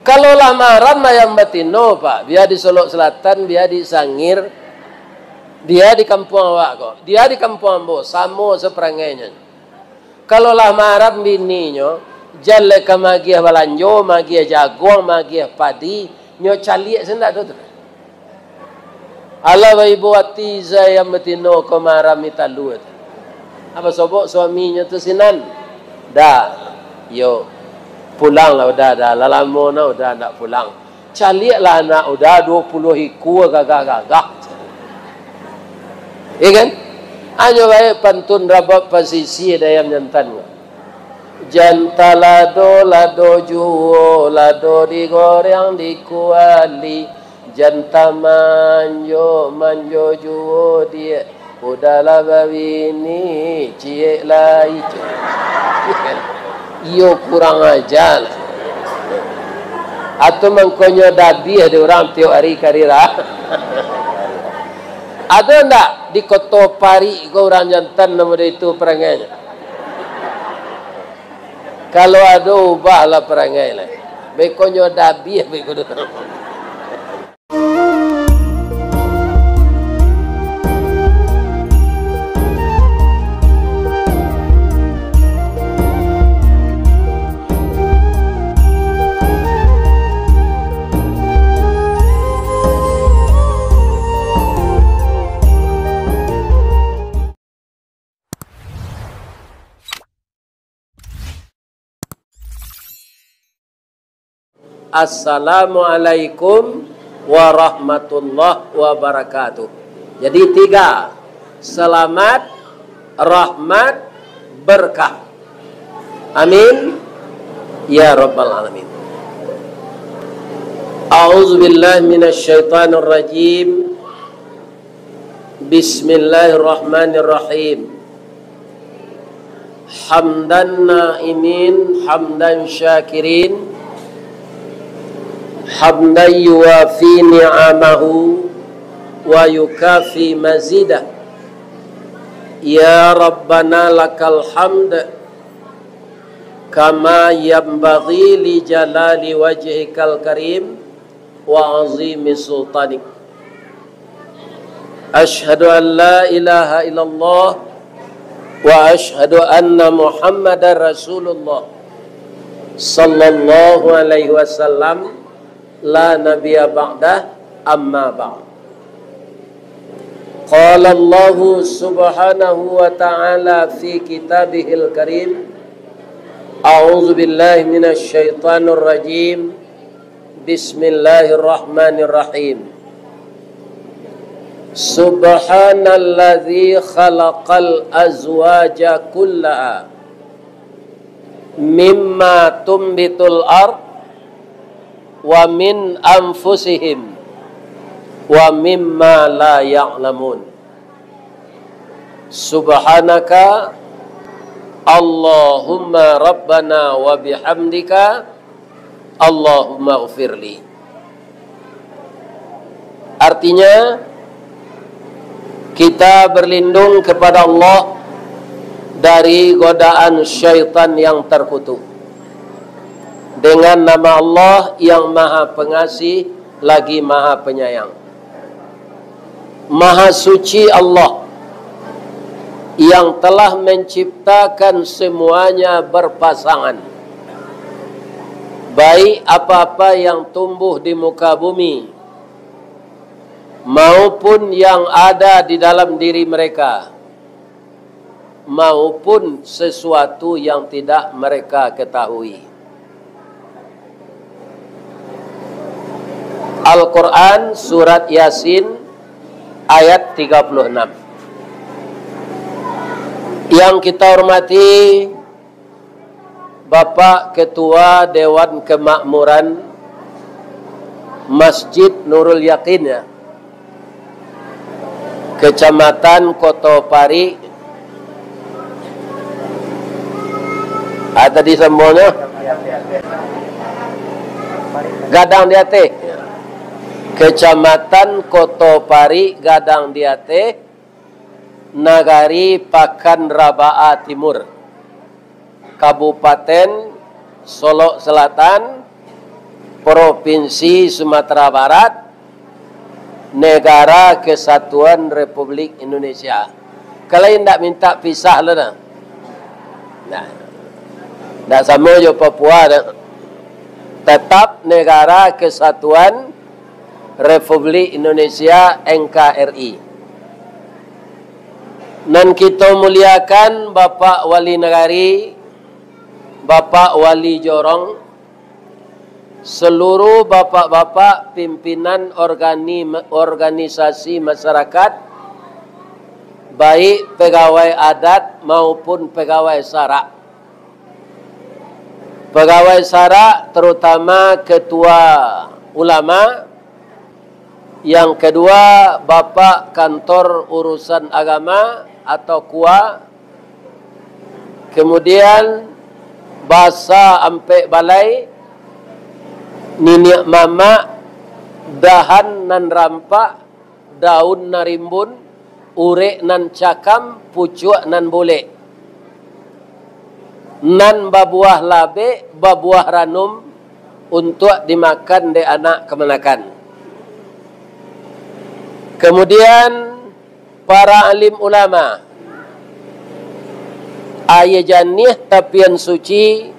Kalau lah maram yang batino pak, dia di Solok Selatan, dia di Sangir, dia di kampung awak kok, dia di kampung ambo, samo seperangainya. Kalau lah maram bininyo, jalan ke magiah balanjo, magiah jagung, magiah padi, nyo caliak sendak tu. Allah ibu hati saya betino ko maram italu. Apa sobok suaminya tu sinan? Dah, yo pulang lah udah lalamo na udah nak pulang. Caliak lah anak udah 20 hiku gagak-gagak. Iya kan? Anyo baik pantun rabab pasisi dayam jantan. Janta lado juo, lado digoreng dikuali. Janta manjo juo dia. Udahlah bawini ciek lah ijo. Iyo kurang ajar. Atau mengkonyo dabi ada orang tiap hari karira. Ada enggak di Koto Pari ke orang jantan nama itu perangainya? Kalau ada ubahlah perangai lah. Bekonyo dabi bekono. Assalamualaikum warahmatullahi wabarakatuh. Jadi 3. Selamat, rahmat, berkah. Amin. Ya Rabbal Alamin. A'udzubillahi minasyaitonir rajim. Bismillahirrahmanirrahim. Hamdan na'imin, hamdan syakirin. Hamdan yuwafi ni'amahu wa yukafi mazidah. Ya Rabbana lakal hamd kama yanbaghi li jalali wajhikal karim wa azimi sultanik. Ashhadu an la ilaha illallah wa ashhadu anna Muhammadar Rasulullah sallallahu alaihi wasallam. La nabiyya ba'dah amma ba'd. Qala Allah subhanahu wa ta'ala fi kitabihil karim. A'udzu billahi minasy syaithanir rajim. Bismillahirrahmanirrahim. Subhanalladzi khalaqal azwaja kullaha mimma tumbitul ardh wa min anfusihim wa mimma la ya'lamun. Subhanaka Allahumma rabbana wa bihamdika Allahumma ghfirli. Artinya kita berlindung kepada Allah dari godaan syaitan yang terkutuk. Dengan nama Allah yang Maha Pengasih lagi Maha Penyayang. Maha Suci Allah yang telah menciptakan semuanya berpasangan. Baik apa-apa yang tumbuh di muka bumi maupun yang ada di dalam diri mereka, maupun sesuatu yang tidak mereka ketahui. Al-Quran surat Yasin ayat 36. Yang kita hormati Bapak Ketua Dewan Kemakmuran Masjid Nurul Yakin ya, Kecamatan Koto Pari. Tadi semuanya Gadang Diate, Kecamatan Koto Pari, Gadang Diate, Nagari Pakan Rabaa Timur, Kabupaten Solok Selatan, Provinsi Sumatera Barat, Negara Kesatuan Republik Indonesia. Kalau tidak minta pisah lah dah. Nah, sama je Papua dah. Tetap Negara Kesatuan Republik Indonesia NKRI. Dan kita muliakan Bapak Wali Negari, Bapak Wali Jorong, seluruh bapak-bapak pimpinan organisasi masyarakat, baik pegawai adat maupun pegawai sara. Pegawai sara terutama ketua ulama, yang kedua bapak kantor urusan agama atau KUA, kemudian bahasa ampe balai, niniak mama, dahan nan rampak, daun narimbun, urek nan cakam, pucuk nan boleh, nan babuah labe, babuah ranum untuk dimakan de anak kemenakan. Kemudian para alim ulama, ayah janih tapian suci,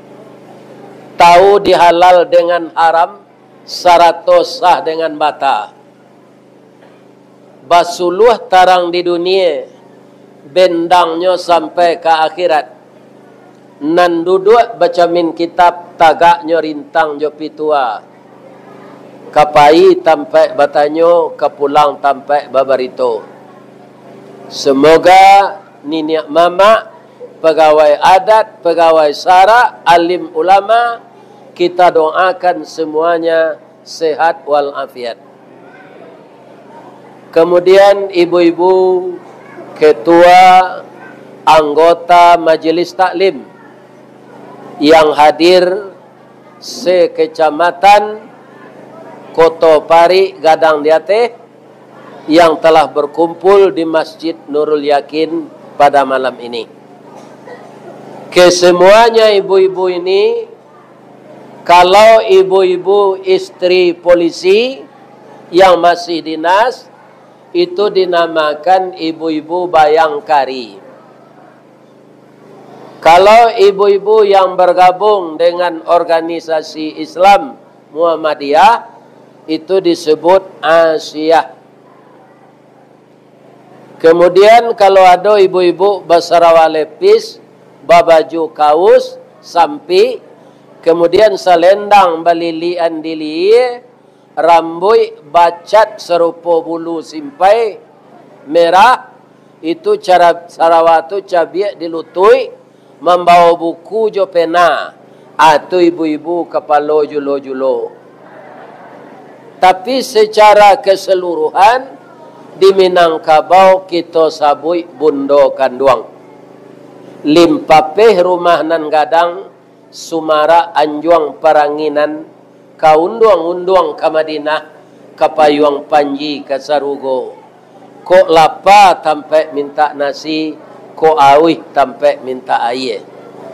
tahu dihalal dengan haram, saratos sah dengan bata. Basuluh tarang di dunia, bendangnya sampai ke akhirat. Nan duduk baca min kitab, tagaknya rintang jopi tua. Kapai tampai batanyo, kapulang tampai babarito. Semoga niniak mama, pegawai adat, pegawai sara, alim ulama, kita doakan semuanya sehat walafiat. Kemudian ibu-ibu, ketua, anggota majelis taklim yang hadir sekecamatan Koto Pari Gadang Diate yang telah berkumpul di Masjid Nurul Yakin pada malam ini. Kesemuanya ibu-ibu ini, kalau ibu-ibu istri polisi yang masih dinas, itu dinamakan ibu-ibu bayangkari. Kalau ibu-ibu yang bergabung dengan organisasi Islam Muhammadiyah, itu disebut Asyah. Kemudian kalau ada ibu-ibu basarawa lepis, babaju kaus, sampi, kemudian selendang balilian dilie, rambut bacat serupa bulu simpai merah, itu cara sarawatu cabiak dilutui, membawa buku jo pena, atau ibu-ibu kepala julo-julo. Tapi secara keseluruhan di Minangkabau kita sabui bundo kanduang. Limpapeh rumah nan gadang, Sumara anjuang paranginan, kaunduang-unduang ke Madinah, kapayuang panji ke Sarugo. Kok lapa tampe minta nasi, kok awih tampe minta air.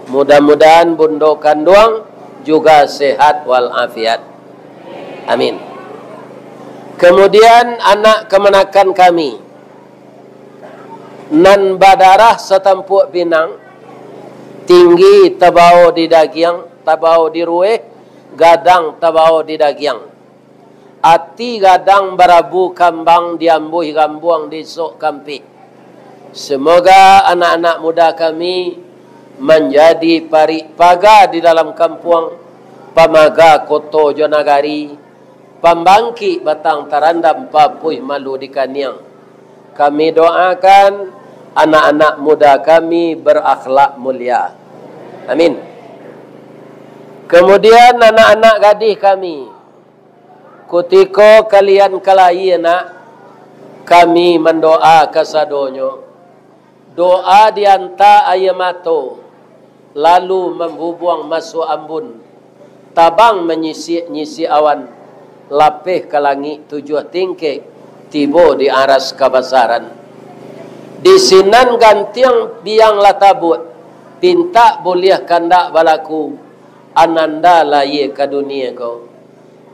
Mudah-mudahan bundo kanduang juga sehat walafiat. Amin. Kemudian anak kemenakan kami, nan badarah setempuk pinang, tinggi tabau di dagiang, tabau di rueh, gadang tabau di dagiang. Ati gadang barabu kambang diambuh gambuang di sok kampi. Semoga anak-anak muda kami menjadi parik paga di dalam kampung, pamaga koto jonagari, pembangki batang tarandam papuih malu di kaniang. Kami doakan anak-anak muda kami berakhlak mulia. Amin. Kemudian anak-anak gadis kami, kutiko kalian kalahi nak, kami mendoa kasadonyo. Doa dianta ayamato, lalu membubuang masuk ambun, tabang menyisi awan, lapih ke langit tujuh tingkik, tibo di aras kabasaran. Di sinan gantiang biang latabut, pinta boleh kandak balaku, ananda laye ke dunia kau.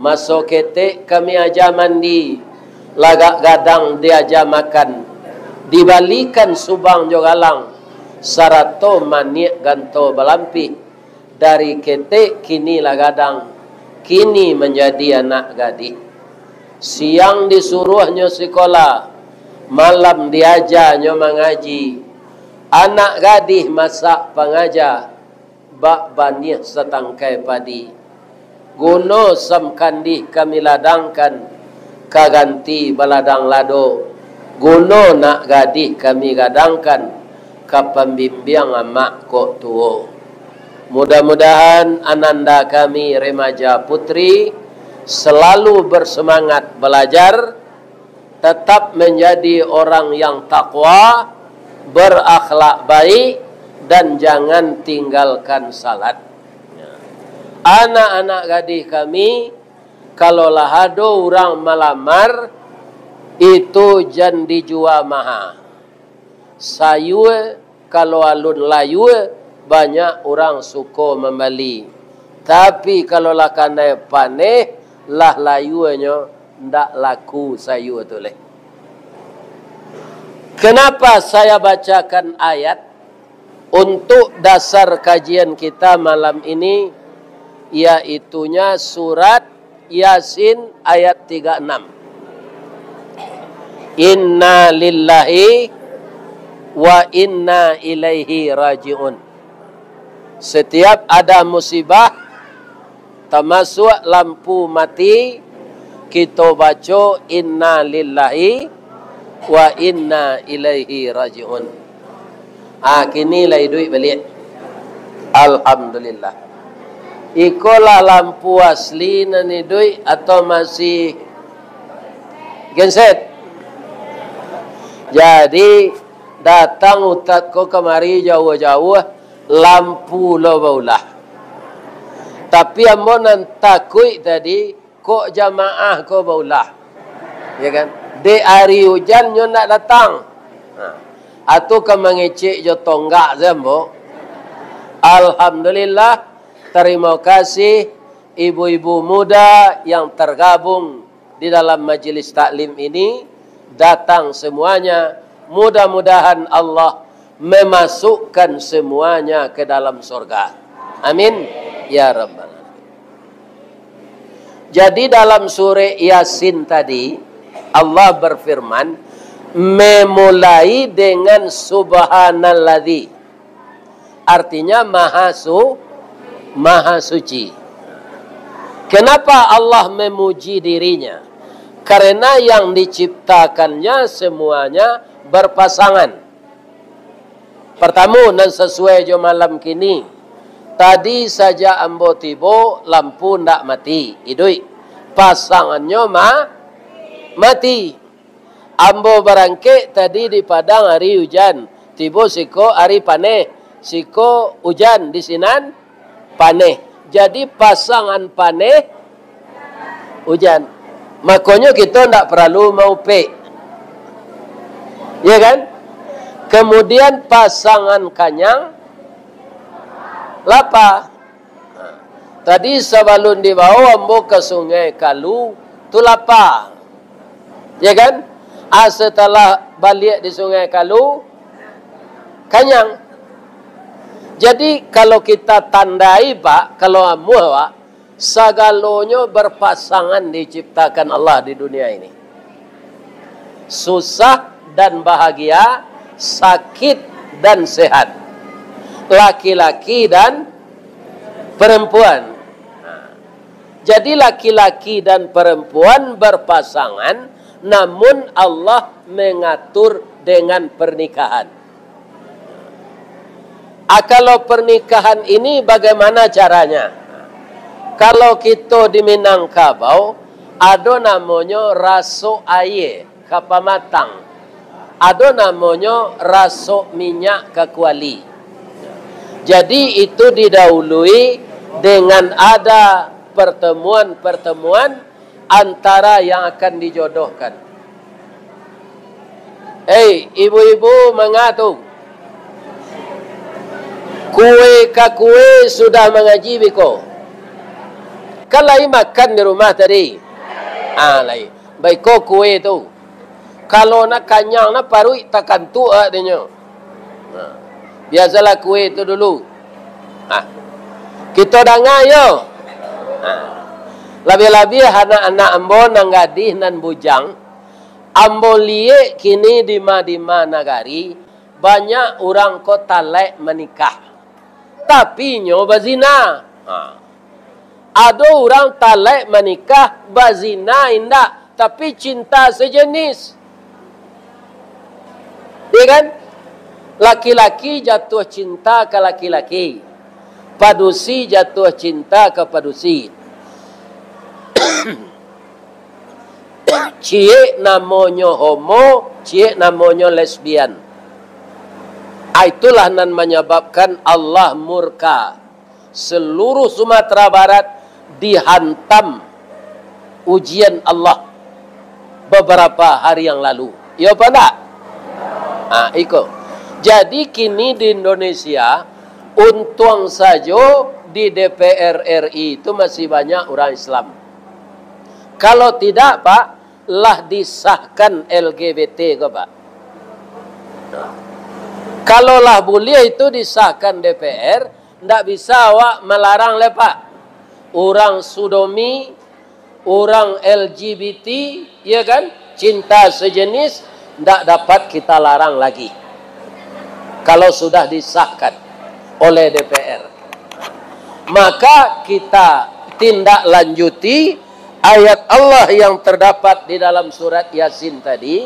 Masuk ketek kami aja mandi, lagak gadang dia aja makan. Dibalikan subang jogalang, sarato maniak ganto balampi. Dari ketek kini lagadang, kini menjadi anak gadis. Siang disuruhnya sekolah, malam diajarnya mengaji. Anak gadis masak pengajar, bak banih setangkai padi. Guno sam kandih kami ladangkan, kaganti baladang lado. Guno nak gadis kami gadangkan, kapambimbiang amak kok tuo. Mudah-mudahan ananda kami remaja putri selalu bersemangat belajar, tetap menjadi orang yang takwa, berakhlak baik, dan jangan tinggalkan salat. Anak-anak gadis kami, kalau lahado orang melamar, itu jan dijual mahal. Sayu kalau alun layu, banyak orang suka membeli. Tapi kalau lah kandai paneh, lah layunya ndak laku sayu tu leh. Kenapa saya bacakan ayat untuk dasar kajian kita malam ini, yaitunya surat Yasin ayat 36. Inna lillahi wa inna ilaihi raji'un. Setiap ada musibah, termasuk lampu mati, kita baca inna lillahi wa inna ilaihi raji'un. Kini lah duit balik. Alhamdulillah. Ikolah lampu asli nani duit atau masih genset. Jadi datang utat ko kemari jauh-jauh, lampu lo baulah. Tapi ambo nan takui tadi, kok jamaah ko baulah. Ya kan? De hari hujan nyo nak datang. Atau ke mengecek jo tonggak zambo. Alhamdulillah, terima kasih ibu-ibu muda yang tergabung di dalam majelis taklim ini, datang semuanya. Mudah-mudahan Allah memasukkan semuanya ke dalam surga. Amin ya rabbal alamin. Jadi dalam surah Yasin tadi Allah berfirman, memulai dengan subhanalladzi, artinya maha suci. Kenapa Allah memuji dirinya? Karena yang diciptakannya semuanya berpasangan. Pertama, dan sesuai jo malam kini, tadi saja ambo tibo lampu ndak mati, idui pasangannya mati. Ambo barangke tadi di padang hari hujan, tibo siko hari paneh, siko hujan di sinan paneh. Jadi pasangan paneh hujan. Makanya kita tidak perlu mau pe. Ya kan? Kemudian pasangan kanyang lapa. Tadi sebelum dibawa ambo ke sungai Kalu, tu lapa. Ya kan? Setelah balik di sungai Kalu, kanyang. Jadi kalau kita tandai Pak, kalau ambo Pak, sagalonyo berpasangan diciptakan Allah di dunia ini. Susah dan bahagia, sakit dan sehat, laki-laki dan perempuan. Jadi laki-laki dan perempuan berpasangan, namun Allah mengatur dengan pernikahan. Kalau pernikahan ini bagaimana caranya? Kalau kita di Minangkabau, ada namanya raso air kapal matang. Ada namanya raso minyak ke kuali. Jadi itu didahului dengan ada pertemuan-pertemuan antara yang akan dijodohkan. Ibu-ibu mengatung. Kue ke kue sudah mengaji biko. Kan lai makan di rumah tadi. Lai. Baik ko kue tu. Kalau nak kanyang nak parui takkan tu adanya. Biasalah kue tu dulu. Kita dengar yo. Lebih-lebih anak-anak ambo nang gadis nan bujang. Ambo liye kini di mana negari banyak orang kota lek menikah. Tapi nyo bazina. Ada orang talek menikah bazina indak, tapi cinta sejenis. Ya kan? Laki-laki jatuh cinta ke laki-laki. Padusi jatuh cinta ke padusi. Cie namanya homo, cie namanya lesbian. Itulah yang menyebabkan Allah murka. Seluruh Sumatera Barat dihantam ujian Allah beberapa hari yang lalu. Ya apa enggak? Iko. Jadi kini di Indonesia, untung saja di DPR RI itu masih banyak orang Islam. Kalau tidak, Pak, lah disahkan LGBT ke, Pak. Kalau lah boleh itu disahkan DPR, tidak bisa awak melarang le, Pak. Orang sodomi, orang LGBT, ya kan? Cinta sejenis, tidak dapat kita larang lagi. Kalau sudah disahkan oleh DPR. Maka kita tindak lanjuti ayat Allah yang terdapat di dalam surat Yasin tadi.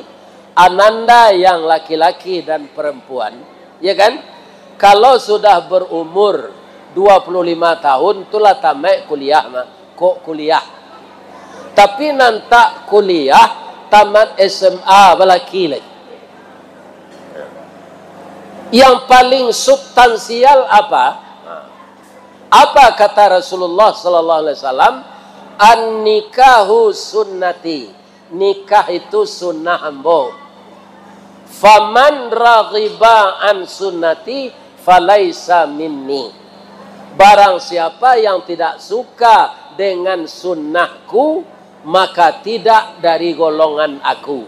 Ananda yang laki-laki dan perempuan. Ya kan? Kalau sudah berumur 25 tahun, itulah tamat kuliah. Kok kuliah? Tapi nanti kuliah, tamat SMA balaki lagi. Yang paling substansial apa? Apa kata Rasulullah sallallahu alaihi wasallam? An-nikahu sunnati. Nikah itu sunnah ambo. Faman raghiba an sunnati falaisa minni. Barang siapa yang tidak suka dengan sunnahku, maka tidak dari golongan aku.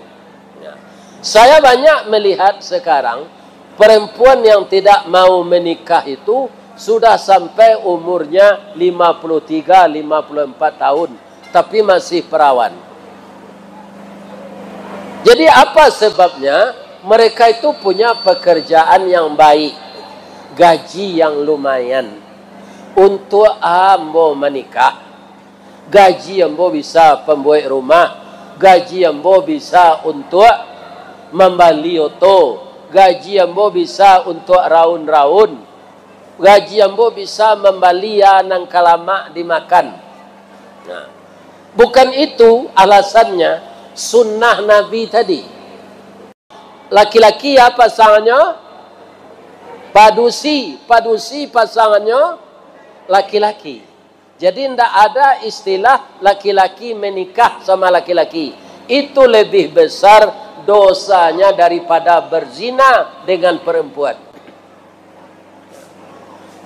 Saya banyak melihat sekarang perempuan yang tidak mau menikah itu sudah sampai umurnya 53-54 tahun, tapi masih perawan. Jadi apa sebabnya? Mereka itu punya pekerjaan yang baik, gaji yang lumayan. Untuk ambo menikah, gaji ambo bisa pembuat rumah, gaji ambo bisa untuk membeli oto, gaji ambo bisa untuk raun-raun, gaji ambo bisa membeli nang kalama dimakan. Nah, bukan itu alasannya sunnah Nabi tadi. Laki-laki ya pasangannya padusi pasangannya laki-laki. Jadi tidak ada istilah laki-laki menikah sama laki-laki. Itu lebih besar dosanya daripada berzina dengan perempuan.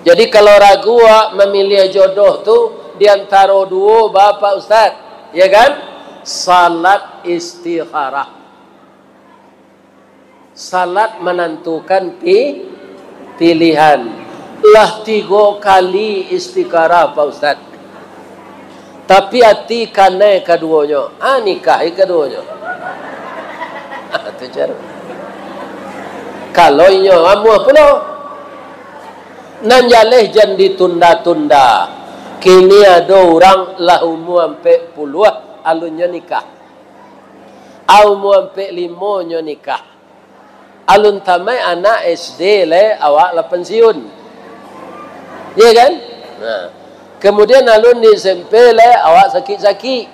Jadi kalau ragu memilih jodoh tu di antara dua Bapak Ustaz, ya kan? Salat istikharah. Salat menentukan pilihan. Lah 3 kali istikharah Pak Ustaz. Tapi hati kane keduanya. Nikahi keduanya. Itu cara. Kalau inyo amu pula. Nan jaleh jan ditunda-tunda. Kini ada orang lah umur sampai puluh alunnya nikah. Umur sampai 5 nikah. Alun tamai anak SD le awak lah pensiun. Ya kan? Nah. Kemudian alun di SMP le awak sakit-sakit.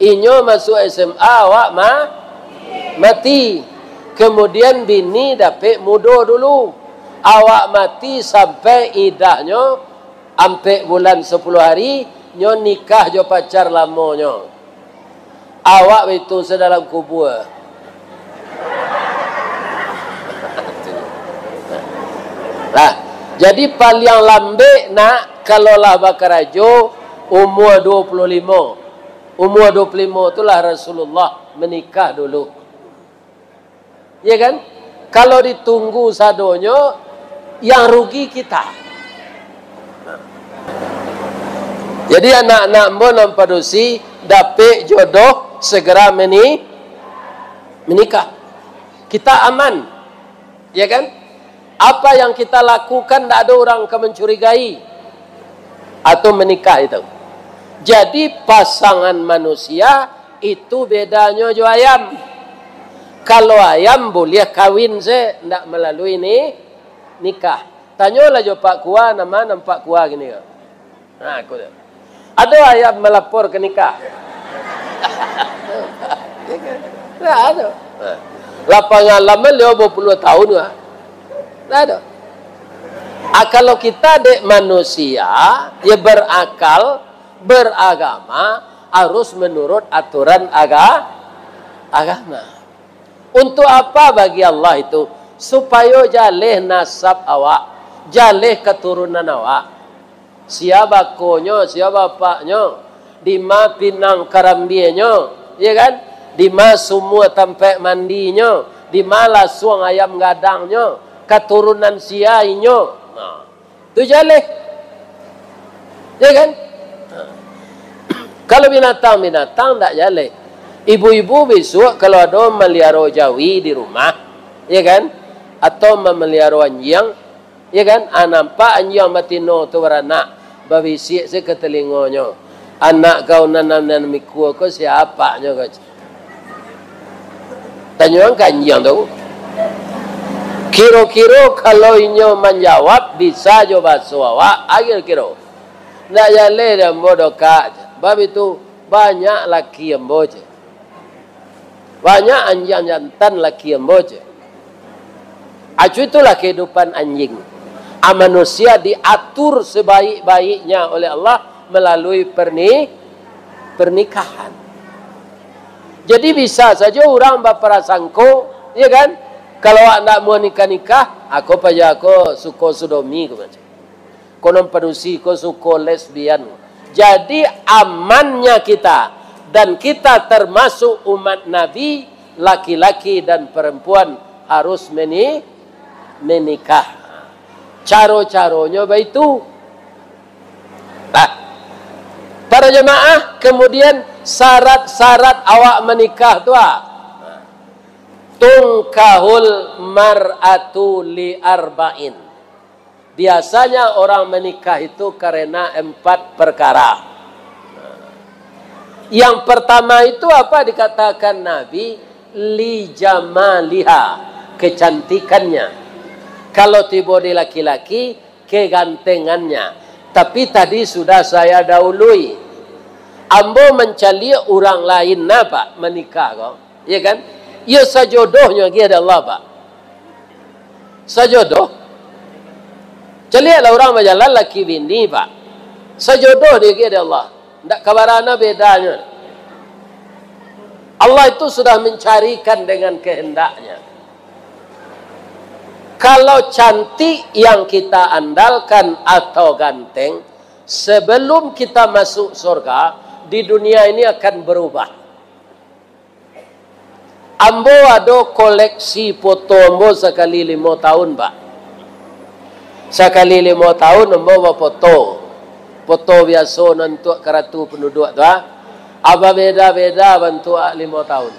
Inyo masuk SMA awak mati. Kemudian bini dapat muda dulu. Awak mati sampai idahnya sampai bulan 10 hari nyo nikah jo pacar lamonyo. Awak itu sedalam kubur. Nah, jadi paling lambe nak kalau lah bakarajo umur 25. Umur 25 itulah Rasulullah menikah dulu. Ya kan? Kalau ditunggu sadonyo, yang rugi kita. Jadi anak-anak mo nampadusi dapet jodoh segera menikah. Kita aman. Ya kan? Apa yang kita lakukan tidak ada orang akan mencurigai atau menikah itu. Jadi pasangan manusia itu bedanya jo ayam. Kalau ayam boleh kawin se tidak melalui nikah. Tanyalah jo Pak Kua, nama nampak Kua gini. Nah, aku dah. Ada ayam melapor ke nikah. Tidak ada. Lapangan lama 50 tahun lah. Tidak ada. Kalau kita dek manusia, ya berakal, beragama, harus menurut aturan agama. Untuk apa bagi Allah itu? Supaya jaleh nasab awak, jaleh keturunan awak. Siapa konyo, siapa bapaknya, di ma pinang karambienyo, ya kan? Di ma semua tempat mandinya, di ma lasuang ayam gadangnya, keturunan siainya. Nah, itu jaleh. Ya kan? Kalau binatang-binatang tak jaleh. Ibu-ibu besok kalau ada melihara jawi di rumah, ya kan? Atau memelihara anjing, ya kan? Nampak anjing batino tu beranak, babisik se ke telingonya. Anak kau nanam miku kau siapa nya kau? Tanya kan anjing tu. Kira-kira kalau inyo menjawab bisa jo baso awak, agil kira. Nak jaleh dan bodoh kak. Bab itu banyak laki yang boje. Banyak anjing jantan laki yang boje. Acu itulah kehidupan anjing. Manusia diatur sebaik-baiknya oleh Allah melalui pernikahan. Jadi bisa saja orang berprasangka, ya kan? Kalau nak mau nikah, aku paja aku suka sodomi macam. Konon padusi ko suka lesbian. Jadi amannya kita dan kita termasuk umat Nabi, laki-laki dan perempuan harus menikah. Caro-caronya begitu. Nah, para jemaah, kemudian syarat-syarat awak menikah tu tungkahul mar'atu li arba'in. Biasanya orang menikah itu karena 4 perkara. Yang pertama itu apa dikatakan Nabi? Li jamaliha, kecantikannya. Kalau tiba di laki-laki, kegantengannya. Tapi tadi sudah saya dahului. Ambo mencari orang lain apa menikah kok, ya kan? Ya sejodohnya dia Allah pak. Sejodoh. Celihatlah orang berjalan laki bini pak. Sejodoh dia Allah. Tak kabarana bedanya. Allah itu sudah mencarikan dengan kehendaknya. Kalau cantik yang kita andalkan atau ganteng, sebelum kita masuk surga, di dunia ini akan berubah. Ambo ada koleksi foto ambo sekali 5 tahun pak. Sekali 5 tahun membawa foto biasa untuk kartu penduduk tu apa beda-beda bentuk 5 tahun.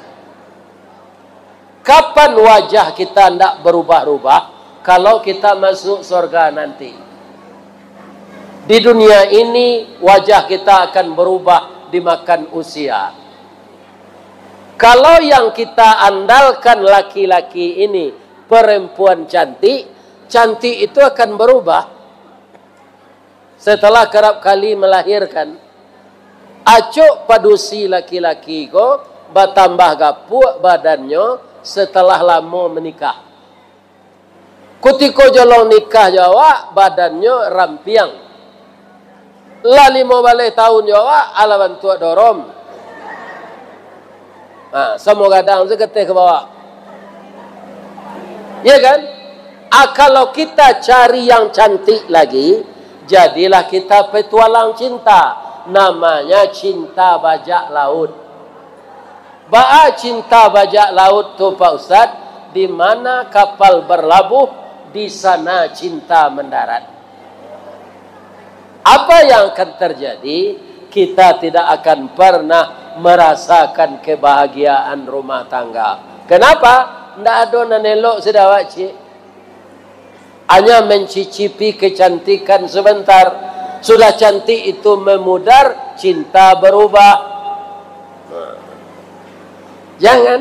Kapan wajah kita tidak berubah-ubah? Kalau kita masuk surga nanti. Di dunia ini wajah kita akan berubah dimakan usia. Kalau yang kita andalkan laki-laki ini perempuan cantik, cantik itu akan berubah setelah kerap kali melahirkan. Acuk padusi laki-laki ko bertambah gapuk badannya setelah lama menikah. Kutiko jolong nikah Jawa badannya rampiang. Lah 5 balik tahun Jawa ala bantu dorom. Semua gadang seketih ke bawah. Ya kan? Kalau kita cari yang cantik lagi, jadilah kita petualang cinta. namanya cinta bajak laut. Ba'a cinta bajak laut tu Pak Ustaz, di mana kapal berlabuh, di sana cinta mendarat. Apa yang akan terjadi? Kita tidak akan pernah merasakan kebahagiaan rumah tangga. Kenapa? Tidak ada nanelok sedawak cik. Hanya mencicipi kecantikan sebentar. Sudah cantik itu memudar, cinta berubah. Jangan.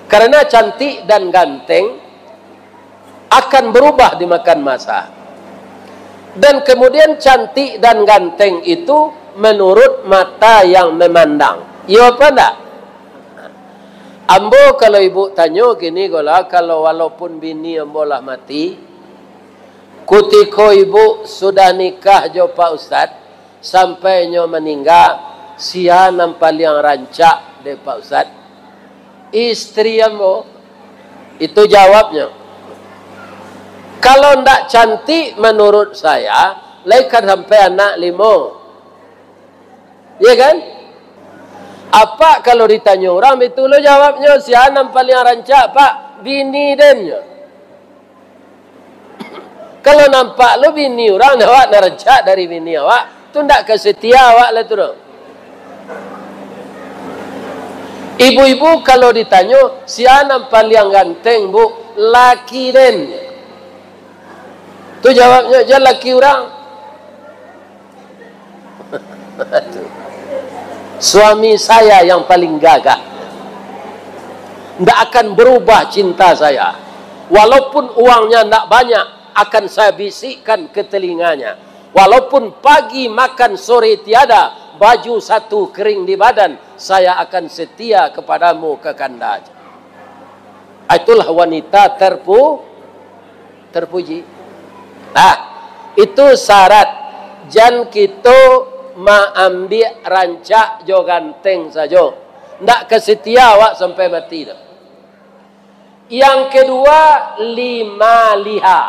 Karena cantik dan ganteng akan berubah dimakan masa. Dan kemudian cantik dan ganteng itu menurut mata yang memandang. Ya apa enggak? Ambo kalau ibu tanya gini gola, kalau walaupun bini ambo lah mati, kutiko ibu sudah nikah jo Pak Ustaz, sampai nyo meninggal, sia yang paling rancak de Pak Ustaz, istri ambo. Itu jawabnya. Kalau ndak cantik menurut saya, laikan sampai anak 5. Ya kan? Apa kalau ditanya orang itu lo jawabnya si anak paling rancak Pak, bini dennya. Kalau nampak lo bini orang awak rancak dari bini awak, tu ndak kesetia awak lah tu. Ibu-ibu kalau ditanya si anak paling ganteng bu, laki dennya. Tu jawabnya je laki orang. Suami saya yang paling gagah. Tidak akan berubah cinta saya. Walaupun uangnya tidak banyak, akan saya bisikkan ke telinganya. Walaupun pagi makan sore tiada, baju satu kering di badan, saya akan setia kepadamu kekanda. Itulah wanita terpuji. Nah, itu syarat. Jan kita ambil rancak jo ganteng saja. Ndak kesetia awak sampai mati dah. Yang kedua, 5 liha.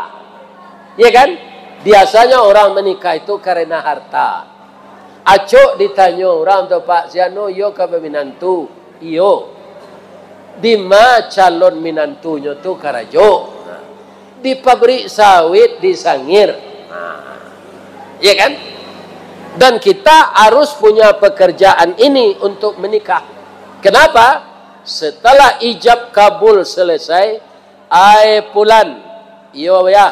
Ya kan? Biasanya orang menikah itu karena harta. Acok ditanya orang tu Pak Siano, yo ke minantu? Iyo. Dima calon minantunya tu karajo. Di pabrik sawit di Sangir. Ya kan? Dan kita harus punya pekerjaan ini untuk menikah. Kenapa? Setelah ijab kabul selesai, pulan, yo ya,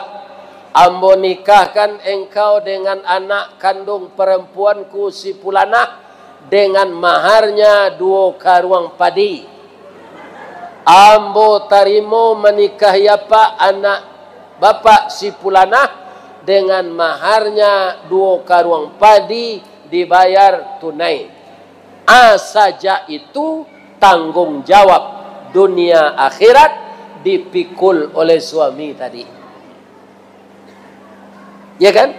ambo nikahkan engkau dengan anak kandung perempuanku si Pulanah dengan maharnya 2 karuang padi. Ambo tarimo menikahi apa anak bapak si Pulanah dengan maharnya 2 karuang padi dibayar tunai. Saja itu tanggung jawab dunia akhirat dipikul oleh suami tadi. Ya kan?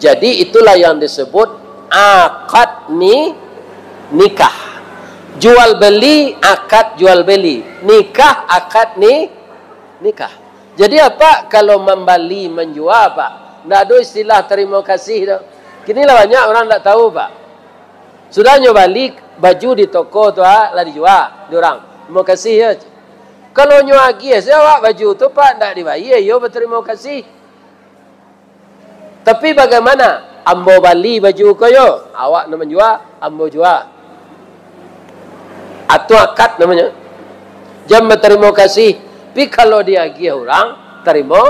Jadi itulah yang disebut akad nikah. Jual beli, akad jual beli. Nikah, akad nikah. Jadi apa kalau membeli menjual Pak? Tidak ada istilah terima kasih dah. Kinilah banyak orang tak tahu Pak. Sudah balik baju di toko tu lah dijual diorang. Terima kasih ya. Kalau nyuagi saya awak baju tu Pak tak dibayar, yo berterima kasih. Tapi bagaimana? Ambo bali baju koyo, awak nak menjual, ambo jual. Atau akad namanya. Jam berterima kasih. Tapi kalau dia agih orang, terima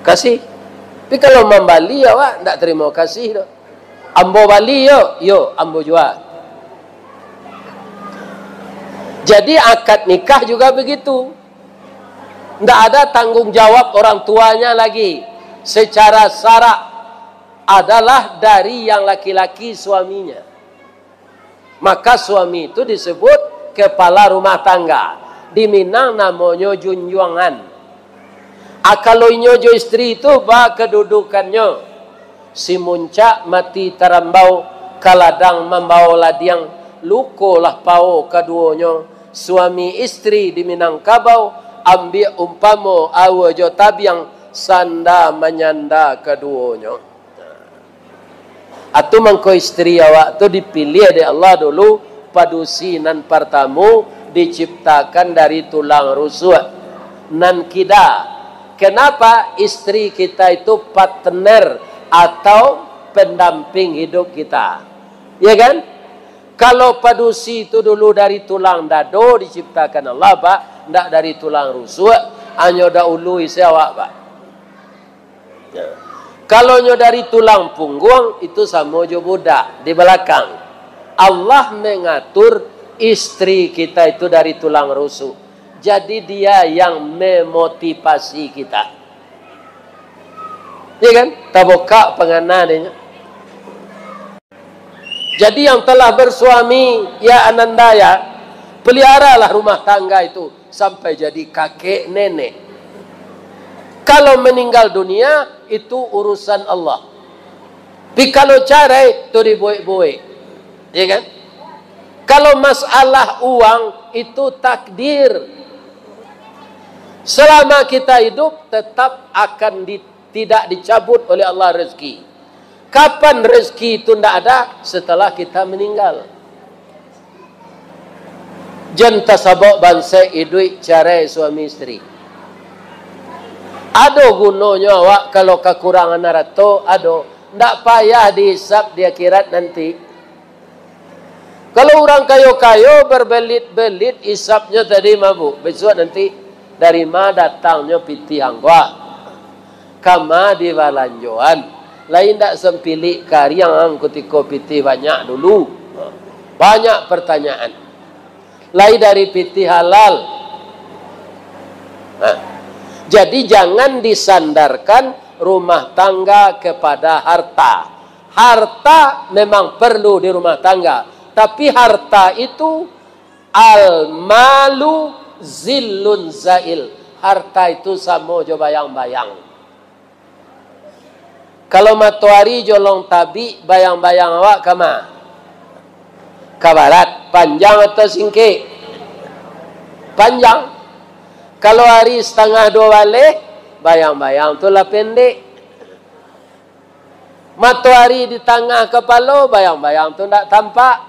kasih. Tapi kalau membali awak tak terima kasih dah. Ambo bali yo ambo jual. Jadi akad nikah juga begitu. Tidak ada tanggung jawab orang tuanya lagi. Secara syarak adalah dari yang laki-laki suaminya. Maka suami itu disebut kepala rumah tangga. Di Minang namanya junjungan. Kalau nyojo istri itu bah kedudukannya. Si muncak mati terambau, kaladang membawa ladiang, lukolah pau keduanya. Suami istri di Minangkabau ambil umpamo awajo tabiang sanda menyanda keduanya. Atau mengko istri awak tu dipilih oleh Allah dulu padusi nan pertamu diciptakan dari tulang rusuk nan kida. Kenapa istri kita itu partner atau pendamping hidup kita? Ya kan? Kalau padusi itu dulu dari tulang dado diciptakan Allah, Pak, ndak dari tulang rusuk, hanya dahulu isi awak, Pak. Ya. Kalau nyo dari tulang punggung itu sama jo budak di belakang. Allah mengatur istri kita itu dari tulang rusuk. Jadi dia yang memotivasi kita. Ya kan? Taboka penganannya. Jadi yang telah bersuami, ya Ananda ya, peliharalah rumah tangga itu sampai jadi kakek nenek. Kalau meninggal dunia, itu urusan Allah. Tapi kalau cerai, itu dibuik-buik. Ya kan? Kalau masalah uang, itu takdir. Selama kita hidup, tetap akan tidak dicabut oleh Allah rezeki. Kapan rezeki itu tidak ada? Setelah kita meninggal. Jangan tasabok bangsa hidup cerai suami istri. Ada gunanya awak kalau kekurangan narato, ada. Tak payah dihisap di akhirat nanti. Kalau orang kayo-kayo berbelit-belit hisapnya tadi mabuk. Besok nanti dari mana datangnya piti hangwa. Kama di walanjoan. Lain tak sempilik karyang ketika piti banyak dulu. Banyak pertanyaan. Lain dari piti halal. Jadi jangan disandarkan rumah tangga kepada harta. Harta memang perlu di rumah tangga. Tapi harta itu al-malu zillun zail. Harta itu sama jo bayang-bayang. Kalau matahari jolong tabi, bayang-bayang awak kama? Ke barat. Panjang atau singkir? Panjang. Kalau hari setengah dua balik, bayang-bayang itulah pendek. Matahari di tengah kepala, bayang-bayang itu tidak tampak.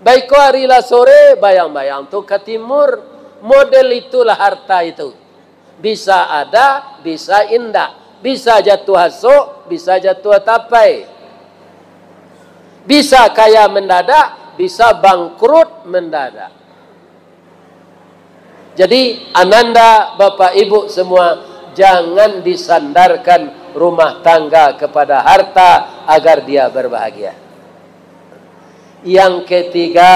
Baik hari lah sore, bayang-bayang itu ke timur. Model itulah harta itu. Bisa ada, bisa indah. Bisa jatuh hasuk, bisa jatuh tapai. Bisa kaya mendadak, bisa bangkrut mendadak. Jadi Ananda, Bapak Ibu semua, jangan disandarkan rumah tangga kepada harta agar dia berbahagia. Yang ketiga,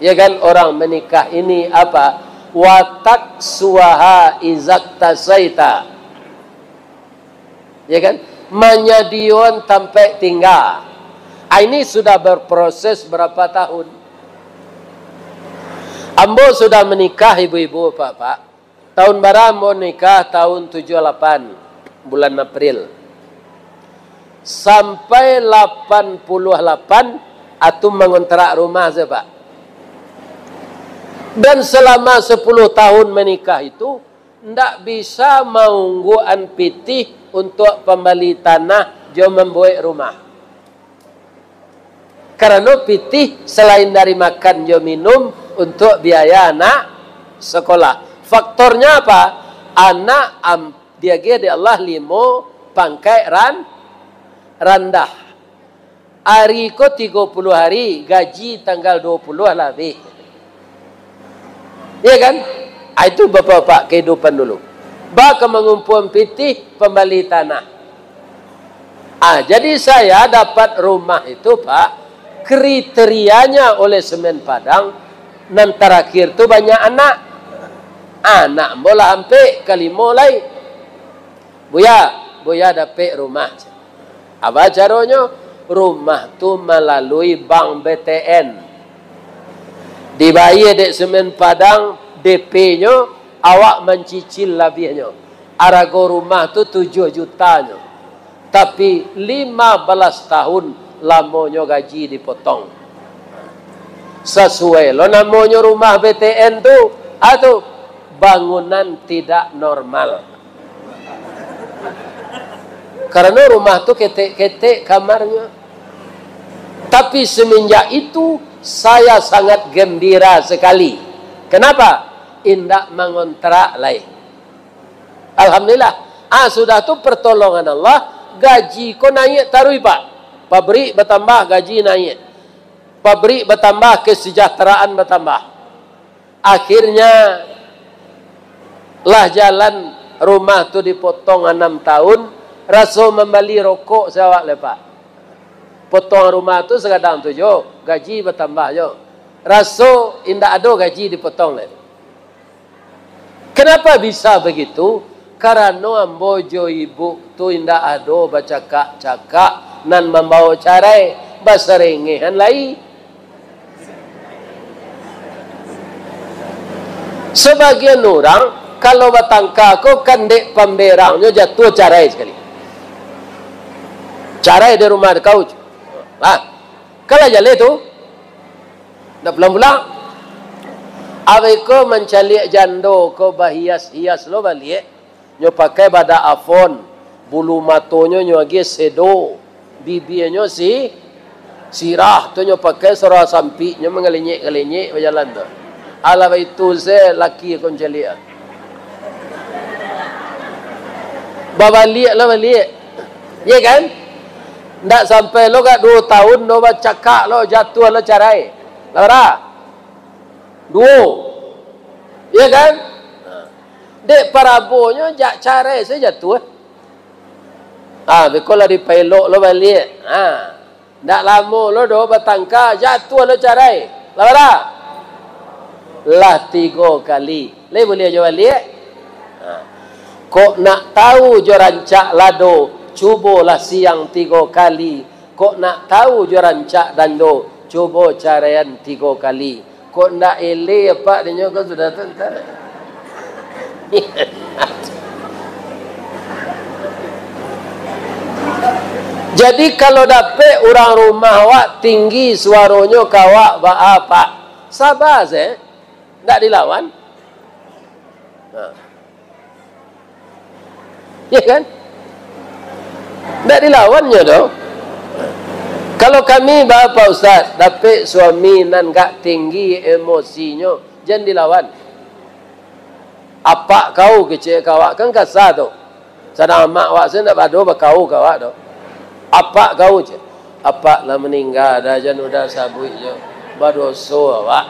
ya kan, orang menikah ini apa? Watak suaha izak tasaita. Ya kan? Menyadion sampai tinggal. Ini sudah berproses berapa tahun? Ambo sudah menikah ibu-ibu bapak. Tahun bara ambo nikah tahun 78 bulan April. Sampai 88 atu mengontrak rumah saya pak. Dan selama 10 tahun menikah itu ndak bisa maungguan pitih untuk pembeli tanah jo membuat rumah. Karena pitih selain dari makan jo minum untuk biaya anak sekolah. Faktornya apa? Anak dia di Allah 5 pangkai randah. Hari ko 30 hari, gaji tanggal 20 lebih. Iya kan? Itu bapak-bapak kehidupan dulu. Baka mengumpul pitih pembeli tanah. Jadi saya dapat rumah itu pak, kriterianya oleh Semen Padang. Dan terakhir tu banyak anak. Anak bola hampir kali mulai. Buya dapat rumah. Apa caranya? Rumah tu melalui bank BTN. Dibayar dek Semen Padang DP-nya, awak mencicil lebihnya. Harga rumah tu 7 jutanya. Tapi 15 tahun lamanya gaji dipotong. Sesuai lo namanya rumah BTN tu atau bangunan tidak normal. Karena rumah tu ketek-ketek kamarnya. Tapi semenjak itu saya sangat gembira sekali. Kenapa? Indak mengontrak lain. Alhamdulillah. Sudah tu pertolongan Allah. Gaji ko naik tarui pak. Pabrik bertambah, gaji naik. Pabrik bertambah, kesejahteraan bertambah. Akhirnya lah jalan rumah tu dipotong 6 tahun. Rasul membeli rokok sawak lepak. Potong rumah tu sekadang tu jo, gaji bertambah jo. Rasul indak ada gaji dipotong lagi. Kenapa bisa begitu? Karena ambojo ibu tu indak ada bercakap-cakap nan membawa carai baserengehan lai. Sebagian orang kalau batangka ko kandek pemberangnya jatuh carai sekali. Carai di rumah kau. Kalau jale tu dah pulang-pulang. Awe ko mencalik jando ko bahias-hias lo balik. Nyo pakai bada afon, bulu matonyo nyo agi sedo, bibirnya sirah tu nyo pakai surah sampi nyo mengelenyek-elenyek berjalan tu. Ala itu se laki kon calik. Babalik lah balik. Ya kan? Ndak sampai lo kat 2 tahun lo bercakap lo jatuh lo carai. Lara. 2. Ya kan? Dek parabonya jak carai saya jatuh. Bekola di pelok lo balik. Ndak lama lo do bertangka jatuh lo carai. Lara. Lah 3 kali. Le boleh jo balik. Kok nak tahu jo rancak lado, cubalah siang 3 kali. Kok nak tahu jo rancak dando, cuba caraian 3 kali. Kok nak ele apa dia kau sudah tentar. Jadi kalau dapat orang rumah awak tinggi suaranya kawak apa? Sabar saya. Tak dilawan. Ya kan? Tak dilawannya dong. Kalau kami bapa ustaz dapat suami nan gak tinggi emosinya, jangan dilawan. Apa kau kecil kawak kan kasar tu. Sedang mak awak saya nak badu berkau kawak tu. Apa kau je? Apa lah meninggal dah jangan udah sabui je. Berdosa awak.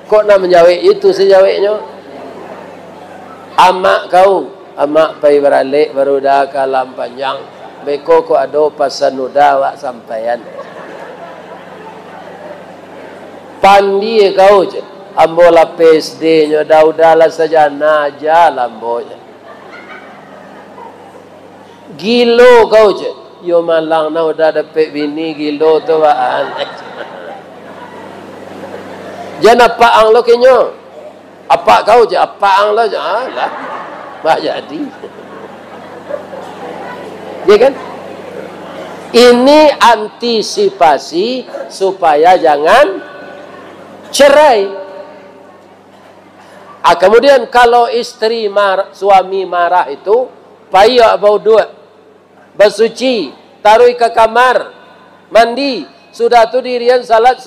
Kok nak menjawab itu sejawabnya? Amak kau, amak pergi beralik baru dah kalam panjang. Beko kok ada pasan udah awak sampaian. Pandi kau je. Ambo la PSD nya dah udahlah saja naja lambonya. Gilo kau je. Yo malang na udah dapat bini gilo tu waan. Jangan apa ang lo kenyo. Apa kau je? Apa ang lo je? Lah. Bah jadi. Ya kan? Ini antisipasi supaya jangan cerai. Kemudian kalau istri suami marah itu, payah bau duit, bersuci, taruh ke kamar, mandi, sudah tu dirian salat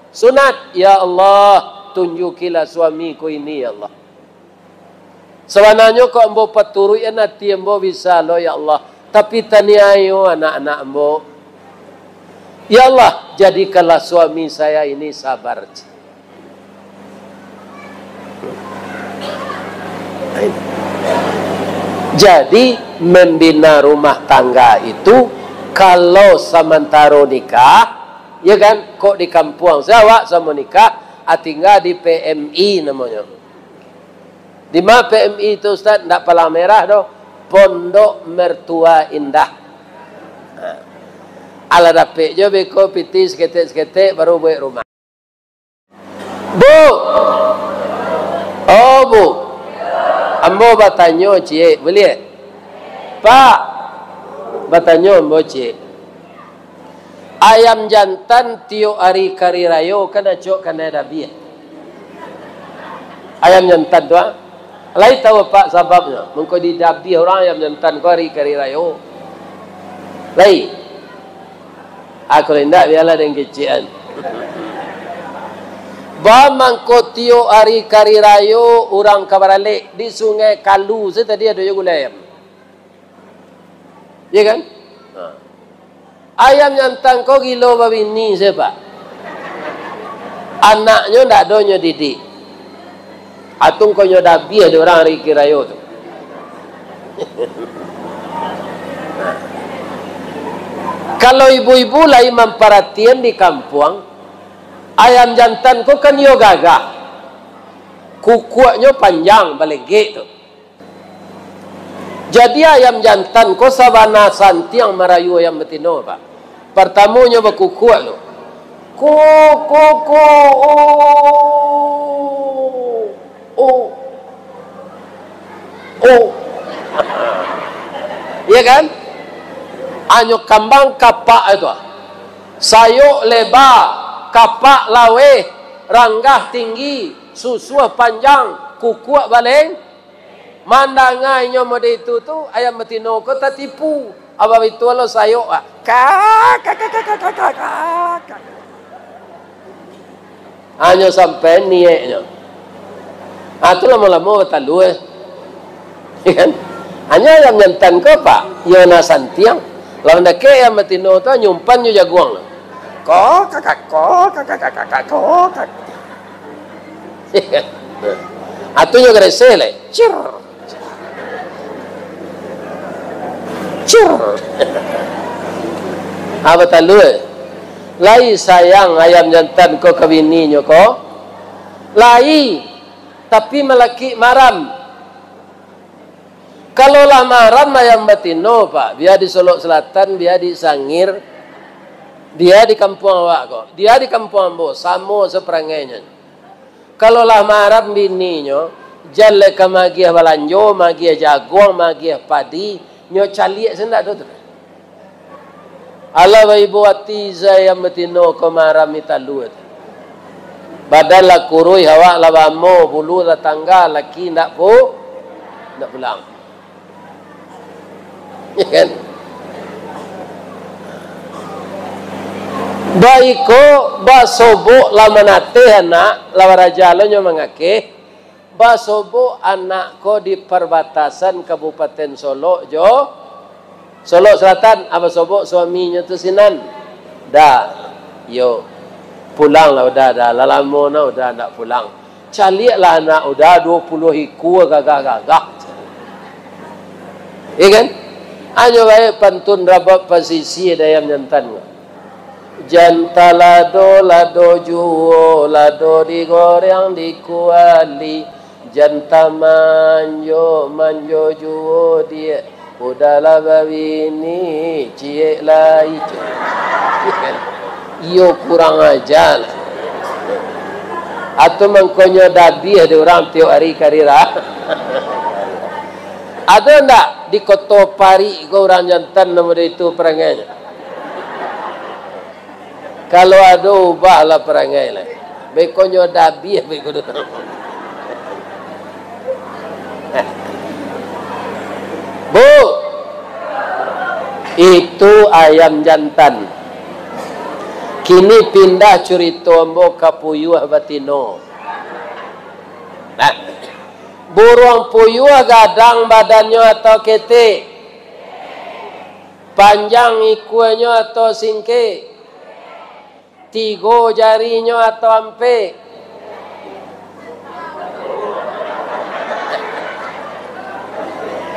sunat. Ya Allah, tunjukilah suamiku ini ya Allah. Sebenarnya kau ambo paturui nanti ambo bisa lo ya Allah. Tapi taniayo anak-anak ambo. Ya Allah, jadikanlah suami saya ini sabar. Jadi membina rumah tangga itu kalau sementara nikah, ya kan? Kok di kampung saya awak sama nikah, tinggal di PMI namanya. Di mana PMI itu Ustaz? Ndak Palang Merah doh. Pondok Mertua Indah. Ala dapet je beko piti seketek-seketek baru buat rumah. Bu. Oh bu. Ambo bertanya cik, boleh? Pak. Bertanya ambo cik. Ayam jantan tiup hari kari rayo kena cok kena dabi. Ayam jantan tu Lai tahu Pak sebabnya. Mengko didabi orang yang jantan ko hari raya. Lai. Aku hendak biarlah dengan kecian. Ba mangko tio hari raya orang kabarale di Sungai Kalu saya tadi ada juga ayam. Ya kan? Ayam jantan ko kilo babini siapa? Anaknya ndak donyo didik. Atung ko nyo dabi ada orang hari raya tu. Kalau ibu-ibu lagi memperhatian di kampung, ayam jantan ko kan yo gagah. Kukuaknya panjang balege tu. Jadi ayam jantan ko sabana santiang merayu ayam betino Pak. Pertamanya berkukuak lo. Kuku iya kan? Anyo kambang kapak itu. Sayuk lebar, kapak lawe, ranggah tinggi, susu panjang, kukuak baleng. Mandangainya mode itu tu ayam betino ko tak tipu. Apa itu lo sayuk ah. Kak. Anyo sampai nieknya. Itu lama-lama betalu kan? Hanya yang nyantan ko Pak, Yona Santiang. Lalu nak yang betino tu nyumpan nyu jaguang. Ko. Atu nyu gresel le. Cir. Apa talu? Lai sayang ayam jantan ko kawininya ko. Lai tapi melaki maram. Kalau lah maram ayam betino Pak, dia di Solok Selatan, dia di Sangir, dia di kampung awak kok, dia di kampung ambo, sama seperangainya. Kalau lah maram bininya, jalan ke magiah balanjo, magiah jagung, magiah padi, nyo caliak sendak tu. Allah ibu hati saya betino ko maram italu. Badan lah kurui awak lah bamo, bulu lah tangga, laki nak pulang. Ya kan? Baiko basobo lamanate anak lawarajalo nyo mangake basobo anak ko di perbatasan Kabupaten Solo Solo Selatan apa sobo suaminya tu sinan yo pulang lah udah lalamo na udah nak pulang caliak lah anak udah 20 hiku gagah iya kan? Anyo baik pantun rabak pasisi dayam jantan. Janta lado juo, lado digoreng dikuali. Janta manjo juo dia. Udahlah babini ciek lai. Iyo kurang ajar. Atau mengkonyo dabi ada orang tiap hari karira. Ada enggak di Koto Pari ko orang jantan nomor itu perangainya? Kalau ada ubahlah perangai lah. Bekonyo dabi beko tu. Bu, itu ayam jantan. Kini pindah curito ambo kapuyuh batino. Nah. Burung puyuh gadang badannya atau kete? Panjang ikunya atau singke? 3 jarinya atau ampe?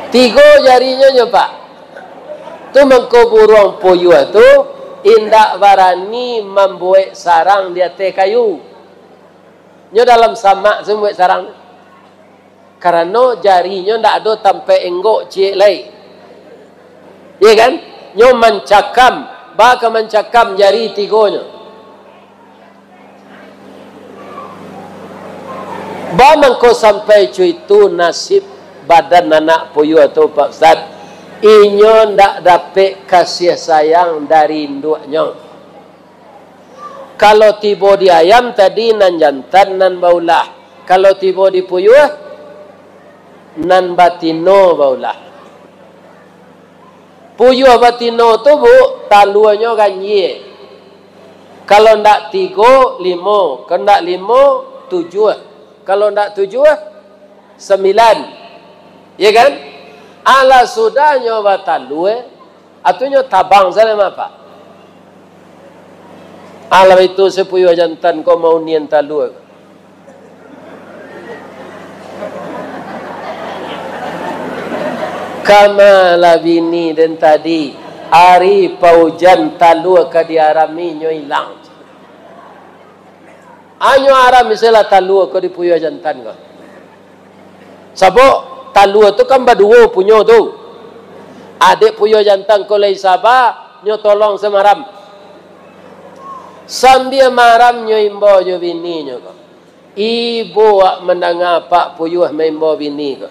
Tiga jarinya Pak. Tu mengko burung puyuh tu indak barani membuat sarang di atas kayu. Nyo dalam samak sembuat sarang. Karena jarinya ndak ada sampai enggok cik lai. Iya kan? Nyo mencakam, baka mencakam jari 3-nya. Ba mangko sampai cuy itu nasib badan anak puyuh atau Pak Ustaz. Inyo ndak dapat kasih sayang dari induknya. Kalau tiba di ayam tadi nan jantan nan baulah. Kalau tiba di puyuh nan batino baulah. Puyuh batino tu bu, taluannya ganye. Kalau ndak 3, 5. Kalau ndak 5, 7. Kalau ndak 7, 9. Ya kan? Ala sudahnya batalue, atunya tabang salah apa? Ala itu sepuyuh jantan kau mau nian talue. Kama labini dan tadi ari paujan talua kadiarami nyo hilang. Anyo aram misalnya talua ko di puyo jantan ko. Sabo talua tu kan baduo punyo tu. Adik puyo jantan ko lay saba nyo tolong semaram. Sambil maram nyo imbo nyo bini nyo ko. Ibu wak mendangapak puyuh membo bini ko.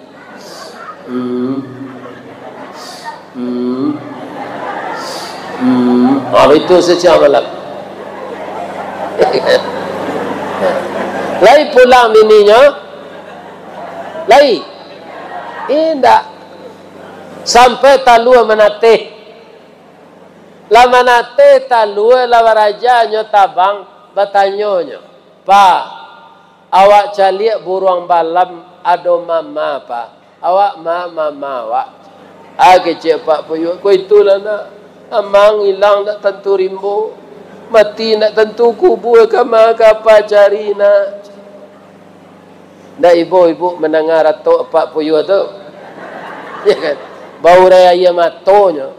Itu sejak malam. Lai pulang bininya. Lai. Indah. Sampai talua menatih. La menatih talua la warajanya tabang batanyonyo. Pa, awak caliak burung balam ado mama pa. Awak mama awak. Kecik pak puyuh. Kau itulah nak. Amang hilang tak tentu rimbo. Mati nak tentu kubur. Kama apa cari nak. Dah ibu-ibu mendengar atuk pak puyuh tu. Ya kan? Bau raya ia matonya.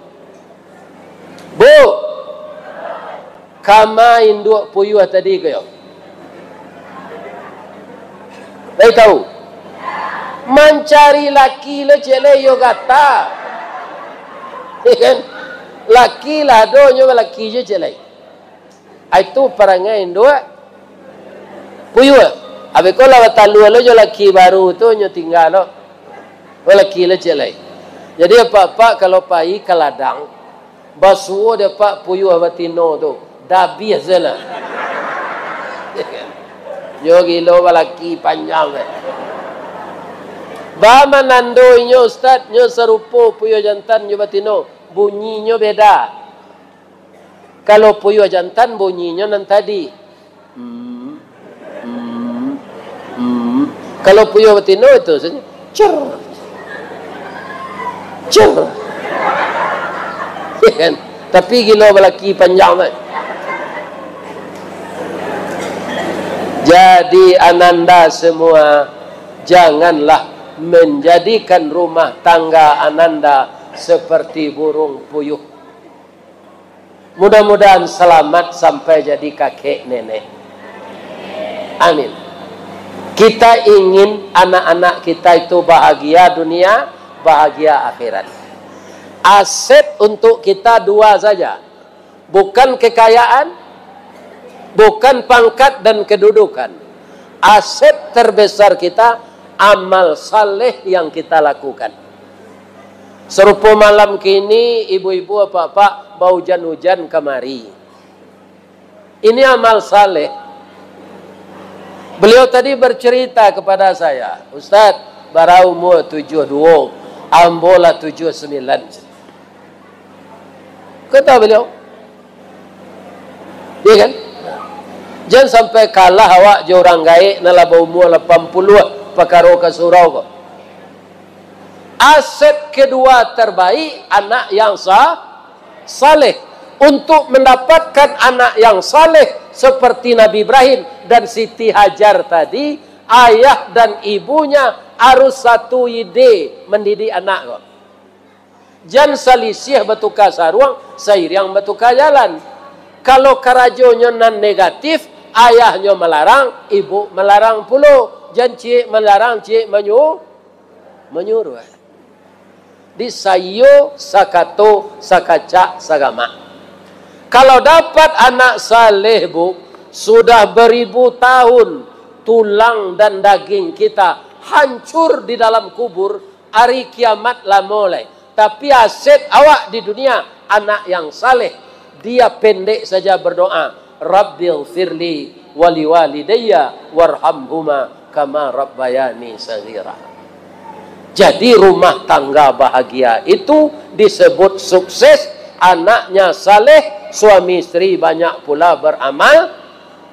Bu. Kama induk puyuh tadi kaya. Dah tahu? Mencari laki le cele yo kata. Ya kan? Laki lah donya laki je celai. Itu perangai dua puyuh. Abe ko la talu lo jo laki baru tu nyo tinggal lo. Laki le celai. Jadi apa-apa kalau pai kaladang basuo de pak puyuh batino tu. Dah biasalah. Yo gilo laki panjang ke. Ba manando nyo ustaz nyo serupa puyuh jantan nyo batino, bunyinya beda. Kalau puyuh jantan bunyinya nan tadi. Kalau puyuh batino itu saja cer. Cer. Ya kan? Tapi gilo laki panjang kan. Jadi ananda semua janganlah menjadikan rumah tangga ananda seperti burung puyuh. Mudah-mudahan selamat sampai jadi kakek nenek. Amin. Kita ingin anak-anak kita itu bahagia dunia, bahagia akhirat. Aset untuk kita dua saja. Bukan kekayaan, bukan pangkat dan kedudukan. Aset terbesar kita amal saleh yang kita lakukan. Serupa malam kini ibu-ibu bapak bau hujan kemari. Ini amal saleh. Beliau tadi bercerita kepada saya, Ustaz, bara umur 72, ambola 79. Kata beliau. Iya kan? Jangan sampai kalah awak je orang gaik nala bau umur 80 perkara ke surau kok. Aset kedua terbaik anak yang saleh. Untuk mendapatkan anak yang saleh seperti Nabi Ibrahim dan Siti Hajar tadi, ayah dan ibunya harus satu ide mendidik anak kok. Jangan selisih bertukar saruang, seiring bertukar jalan. Kalau kerajonya nan negatif, ayahnya melarang, ibu melarang pula. Jangan cik melarang, cik menyuruh. Di sayo, sakato, sakacak, sagama. Kalau dapat anak saleh bu, sudah beribu tahun tulang dan daging kita hancur di dalam kubur, hari kiamat lah mulai. Tapi aset awak di dunia anak yang saleh, dia pendek saja berdoa, Rabbil firli wali walidayya warhamhuma kama rabbayani saghira. Jadi rumah tangga bahagia itu disebut sukses, anaknya saleh, suami istri banyak pula beramal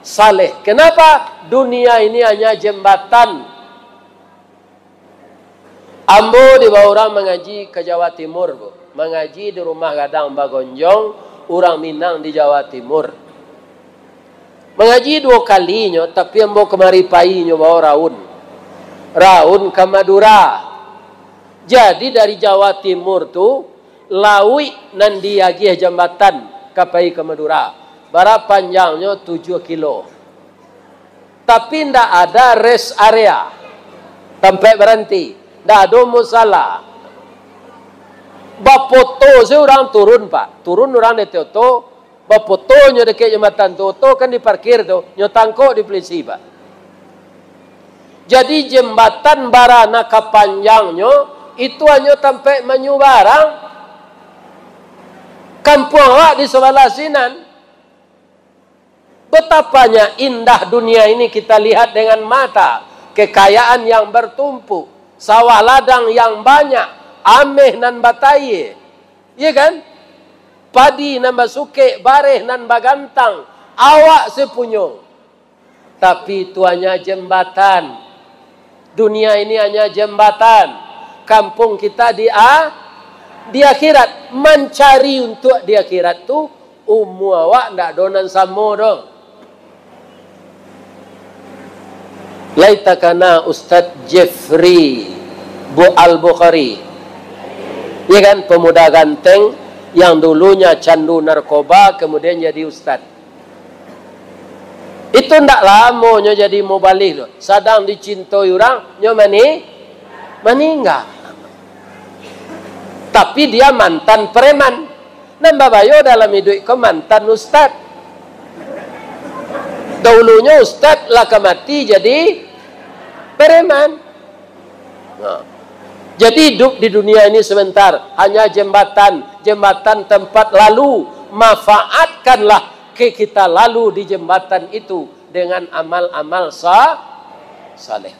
saleh. Kenapa? Dunia ini hanya jembatan. Ambo dibawa orang mengaji ke Jawa Timur, Bu. Mengaji di rumah Gadang Bagonjong, orang Minang di Jawa Timur. Mengaji 2 kalinya, tapi ambo kemari painya bawa Raun ke Madura. Jadi dari Jawa Timur tu lawi nan diagih jambatan kapai ke Madura. Bara panjangnya 7 kilo. Tapi ndak ada rest area. Sampai berhenti. Ndak ada musala. Bapoto seorang turun, Pak. Turun orang di Toto. Bapotonya dekat jembatan Toto kan diparkir tu. Nyotangko di polisi, Pak. Jadi jembatan barana kepanjangnya itu hanya sampai menyu barang. Kampung awak di sebelah sinan. Betapanya indah dunia ini kita lihat dengan mata. Kekayaan yang bertumpuk. Sawah ladang yang banyak. Ameh nan bataye. Iya kan? Padi nan basuke, bareh nan bagantang. Awak sepunyung. Tapi itu hanya jembatan. Dunia ini hanya jembatan. Kampung kita di akhirat. Mencari untuk di akhirat tu awak ndak donan samo dong. Laitakana Ustaz Jeffrey Al-Bukhari. Ya kan, pemuda ganteng yang dulunya candu narkoba kemudian jadi ustaz. Itu ndak lama nyo jadi mubalih loh. Sadang dicintai orang nyo meninggal. Tapi dia mantan preman. Nambah bayo dalam hidup ke mantan ustaz. Dahulunya ustaz lah mati jadi preman. Nah. Jadi hidup di dunia ini sebentar. Hanya jembatan. Jembatan tempat lalu. Manfaatkanlah kita lalu di jembatan itu. Dengan amal-amal saleh.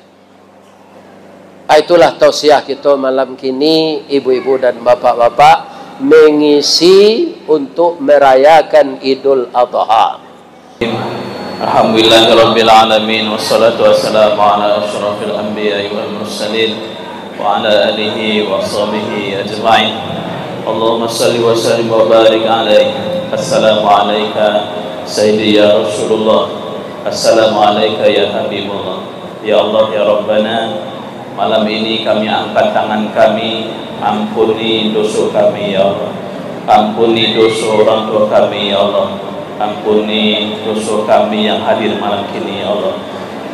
Itulah tausiah kita malam kini. Ibu-ibu dan bapak-bapak. Mengisi untuk merayakan Idul Adha. Alhamdulillahirabbil alamin wassalatu wassalamu ala asyrafil anbiya'i wal mursalin wa ala alihi wa sahbihi ajma'in. Allahumma salli wa sallim wa barik alaihi. Assalamu alayka sayyidi ya Rasulullah. Assalamu alayka ya Habibullah. Ya Allah ya Rabbana, malam ini kami angkat tangan kami, ampuni dosa kami ya Allah. Ampuni dosa orang tua kami ya Allah. Ampuni dosa kami yang hadir malam kini ya Allah.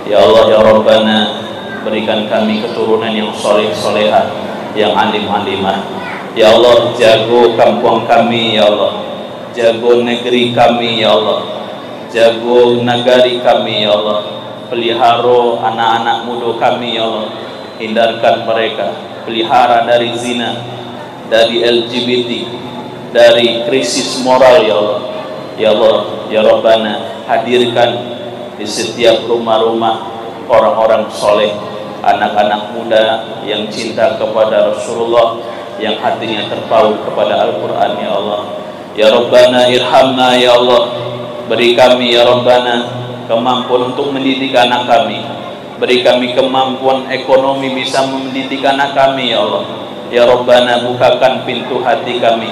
Ya Allah ya Rabbana, berikan kami keturunan yang soleh-solehah, yang alim-alimah. Ya Allah, jago kampung kami ya Allah. Jago negeri kami ya Allah. Jago negari kami ya Allah. Pelihara anak-anak muda kami ya Allah. Hindarkan mereka. Pelihara dari zina, dari LGBT, dari krisis moral ya Allah. Ya Allah, ya Rabbana, hadirkan di setiap rumah-rumah orang-orang soleh, anak-anak muda yang cinta kepada Rasulullah, yang hatinya terpaut kepada Al-Quran ya Allah. Ya Rabbana irhamna ya Allah. Beri kami ya Rabbana kemampuan untuk mendidik anak kami. Beri kami kemampuan ekonomi bisa mendidik anak kami ya Allah. Ya Rabbana, bukakan pintu hati kami,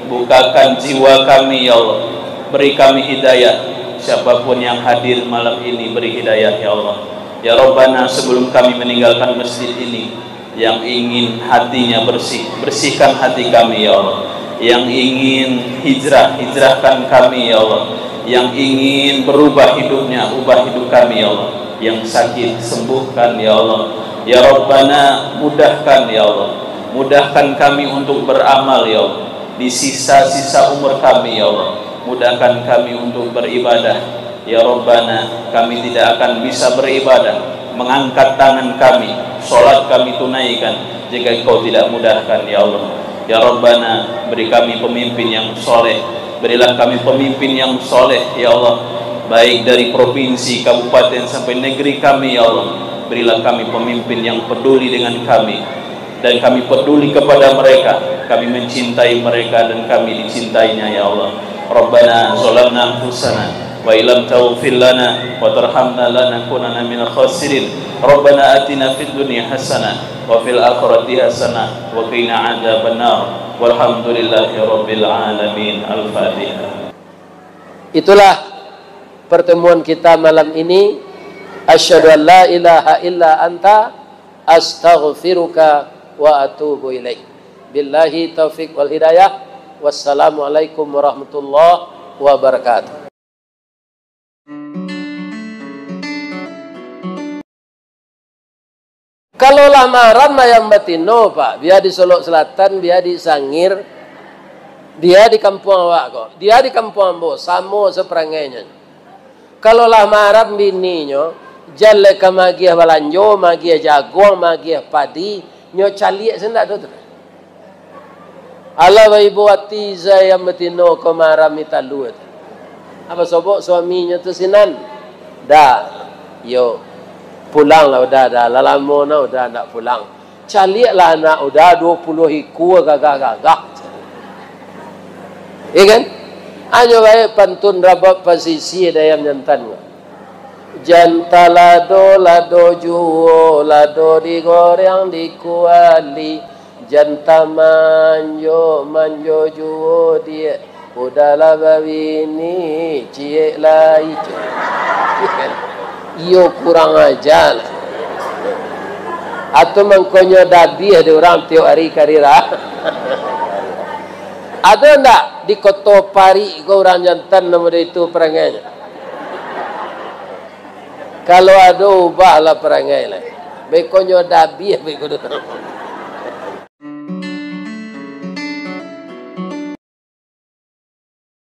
bukakan jiwa kami ya Allah. Beri kami hidayah. Siapapun yang hadir malam ini beri hidayah ya Allah. Ya Rabbana, sebelum kami meninggalkan masjid ini, yang ingin hatinya bersih, bersihkan hati kami ya Allah. Yang ingin hijrah, hijrahkan kami ya Allah. Yang ingin berubah hidupnya, ubah hidup kami ya Allah. Yang sakit, sembuhkan ya Allah. Ya Rabbana, mudahkan ya Allah. Mudahkan kami untuk beramal ya Allah. Di sisa-sisa umur kami ya Allah. Mudahkan kami untuk beribadah. Ya Rabbana, kami tidak akan bisa beribadah, mengangkat tangan kami, solat kami tunaikan jika Engkau tidak mudahkan ya Allah. Ya Rabbana, beri kami pemimpin yang soleh. Berilah kami pemimpin yang soleh ya Allah, baik dari provinsi, kabupaten sampai negeri kami ya Allah. Berilah kami pemimpin yang peduli dengan kami, dan kami peduli kepada mereka, kami mencintai mereka dan kami dicintainya ya Allah. Rabbana zalamna anfusana wa illam taghfir lana wa tarhamna lanakunanna minal khasirin. Rabbana atina fid dunya hasanah wa fil akhirati hasanah wa qina adzabannar. Walhamdulillahi rabbil alamin. Al-Fatihah. Itulah pertemuan kita malam ini. Asyhadu an la ilaha illa anta astaghfiruka wa atubu ilaik. Billahi taufiq wal hidayah. Wassalamualaikum warahmatullahi wabarakatuh. Kalau lah maram yang batino pak, dia di Solo Selatan, dia di Sangir, dia di kampung awak kok, dia di kampung ambo, samo seperangainya. Kalau lah maram bininya, jalan ke magia balanjo, magia jagung, magia padi, nyo caliak sendak tu. Allah ibu hati saya betino ko maram italu. Apa sobok suaminya tu sinan? Dah, yo pulang lah udah lama na udah nak pulang. Caliak lah anak udah 20 hiku gagak-gagak. Iya kan? Ayo baik pantun rabab pasisi dayam jantan. Janta lado juo, lado digoreng dikuali. Janta manjo juo dia. Udahlah babini ciek lai. Iyo kurang ajar. Atau mengkonyo dabi ada orang tiap hari karira. Ada enggak di Koto Pari ke orang jantan nama itu perangainya? Kalau ada ubahlah perangai lah. Bekonyo dabi begitu.